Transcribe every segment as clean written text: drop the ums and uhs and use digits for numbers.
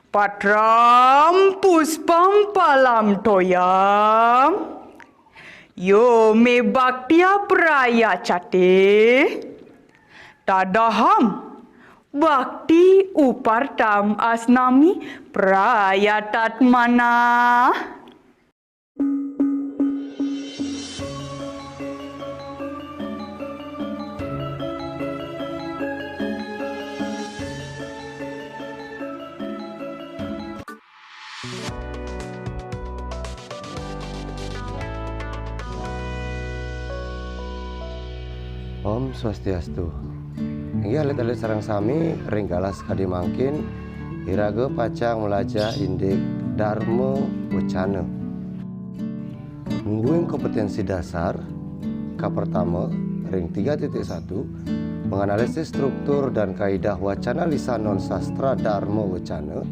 Patram puspam palam toyam. Yo me baktia praya cate. Tadaham bakti upartam asnami praya tatmana. Om Swastiastu. Inggih alit-alit sareng sami ringgalas kadi mangkin iraga pacang melaja indik Dharma Wacana. Mungguing kompetensi dasar ka pertama ring 3.1 menganalisis struktur dan kaidah wacana lisan non sastra Dharma Wacana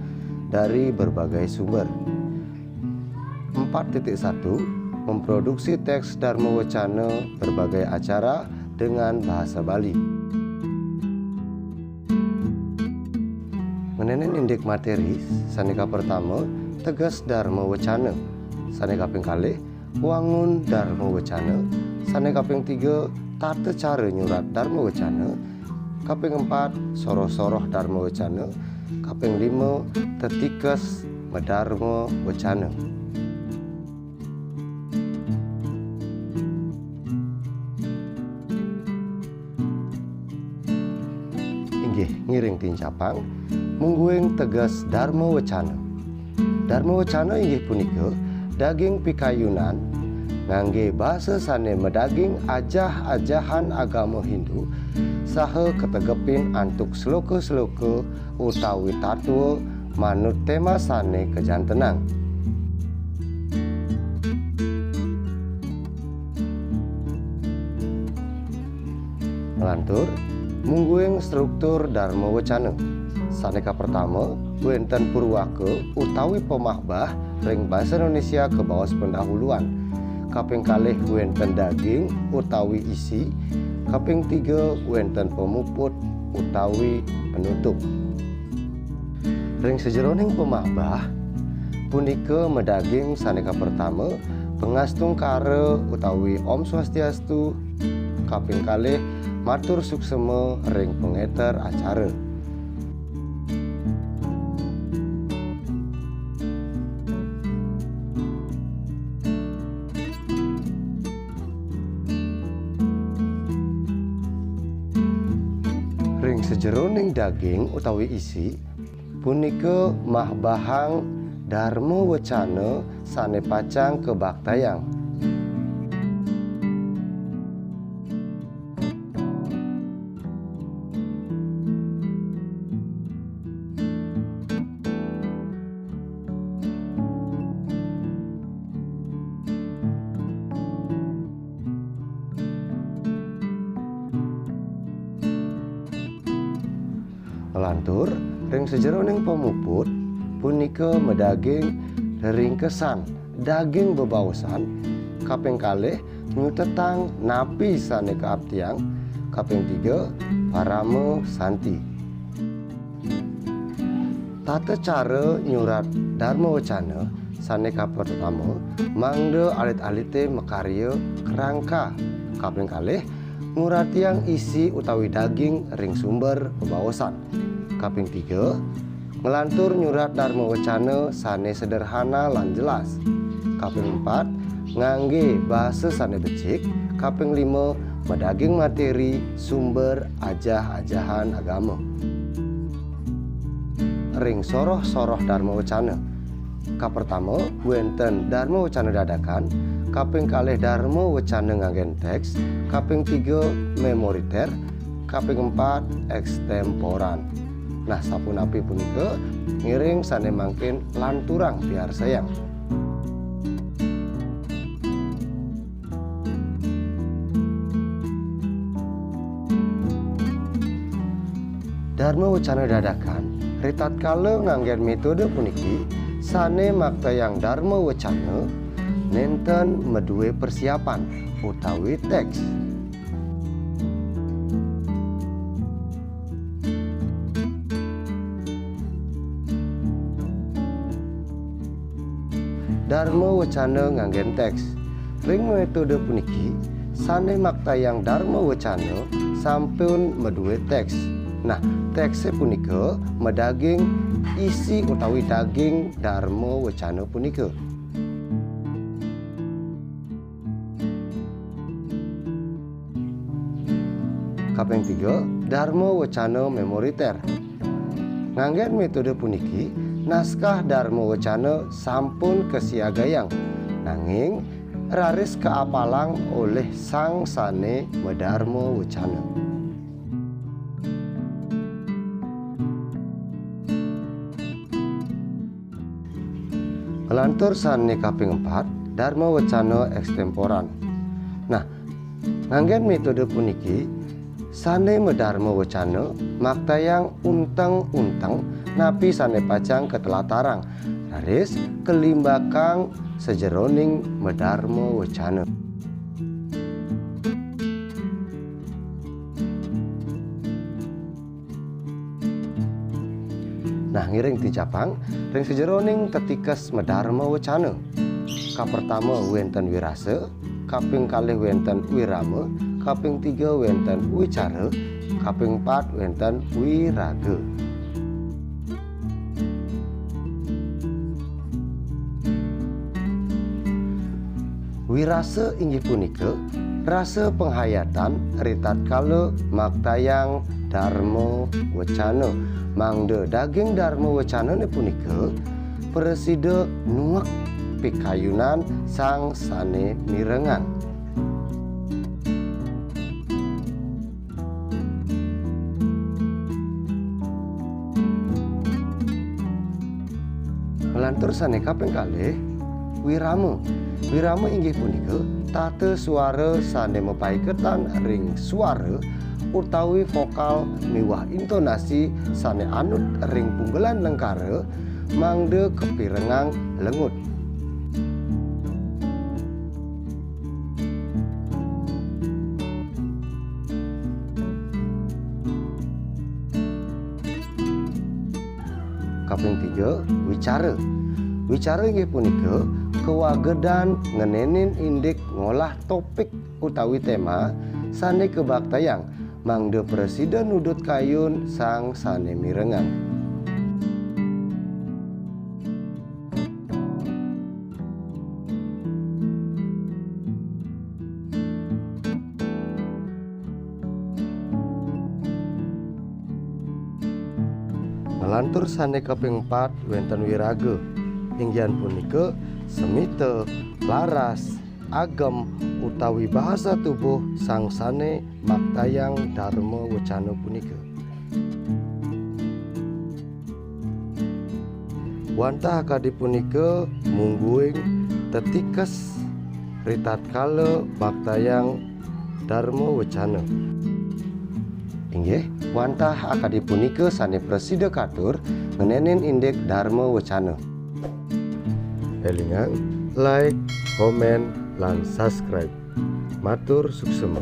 dari berbagai sumber. 4.1 memproduksi teks Dharma Wacana berbagai acara dengan bahasa Bali. Menenen indik materi sanika pertama tegas Dharma Wacana, sanika ping kalih wangun Dharma Wacana, sanika ping 3 tata cara nyurat Dharma Wacana, kaping 4 soroh-soroh Dharma Wacana, kaping 5 tetikes Medharma Wacana. Ngiring tincapang mungguing tegas Dharma Wacana. Dharma Wacana inggih punika daging pikayunan ngangge basa sane medaging ajah-ajahan agama Hindu saha ketegepin antuk sloka-sloka utawi tatwa manut tema sane kejantenang. Melantur mungguing struktur Dharma Wacana. Sanika pertama wenten purwaka utawi pemahbah ring basa Indonesia kebawas pendahuluan. Kaping kalih wenten daging utawi isi. Kaping 3 wenten pemuput utawi penutup. Ring sejeroning pemahbah punika medaging sanika pertama pengastung kara utawi Om Swastiastu. Kaping kalih matur suksema ring pengeter acara. Ring sejeroning daging utawi isi punika mahbahang Dharma Wacana sane pacang kebaktayang. Melantur ring sejeroning pemuput punika medaging ringkesan daging bebaosan. Kaping kalih nyutetang napi sane kaabtiang. Kaping 3 parama santi. Tata cara nyurat Dharma Wacana sanika pertama mangda alit-alite makarya kerangka. Kaping kalih nguratiang isi utawi daging ring sumber bebaosan. Kaping 3 ngelantur nyurat Dharma Wacana sane sederhana lan jelas. Kaping 4 ngangge bahasa sane becik. Kaping 5 medaging materi sumber ajah-ajahan agama. Ring soroh-soroh Dharma Wacana. Kapertama wenten Dharma Wacana dadakan. Kaping kalih Dharma Wacana nganggen teks. Kaping 3 memoriter. Kaping 4 ekstemporan. Nah sapunapi punika ngiring sane mangkin lanturang biar sayang. Dharma Wacana dadakan ritat kala nganggen metode puniki sane maktayang Dharma Wacana nenten medue persiapan utawi teks. Dharma Wacana nganggen teks. Ring metode puniki saneh maktayang Dharma Wacana sampun medue teks. Nah, teksnya punika medaging isi utawi daging Dharma Wacana punika. Kaping 3, Dharma Wacana memoriter. Nganggen metode puniki, naskah Dharma Wacana sampun kesiagayang, nanging raris keapalang oleh sang sane medharma wacana. Kelantur sane kaping 4, Dharma Wacana extemporan. Nah, nganggen metode puniki sane medharma wacana maktayang unteng-unteng napi sane pacang ketelatarang raris kelimbakang sejeroning medharma wacana. Nah, ngiring ti Japang ring sejeroning tetikes medharma wacana. Kapertama wenten wirase, kaping kalih wenten wirama, kaping 3 wenten wicara, kaping 4 wenten wiraga. Wirase inggih punika rasa penghayatan ritat kala maktayang Dharma Wacana. Mangda daging Dharma Wacana punika presida nuwek pikayunan sang sane mirengan. Melantur sane kaping kalih wirama. Wirama inggih punika tata suara sane mepaiketan ring suara utawi vokal miwah intonasi sane anut ring punggelan lengkara mangda kepirengang lengut. Kaping 3, wicara. Wicara inggih punika kewagedan ngenenin indik ngolah topik utawi tema sane kebaktayang mangda presida nudut kayun sang sane mirengang. Melantur sane kaping 4 wenten wiraga. Inggihan punika semita, laras, agem utawi bahasa tubuh sang sane maktayang Dharma Wacana punika. Wantah kadi punika mungguing tetikes ritat kala maktayang Dharma Wacana. Inggih, wantah akadi punika sane presida katur ngenenin indek Dharma Wacana. Elingan, like, komen, lan subscribe. Matur suksema.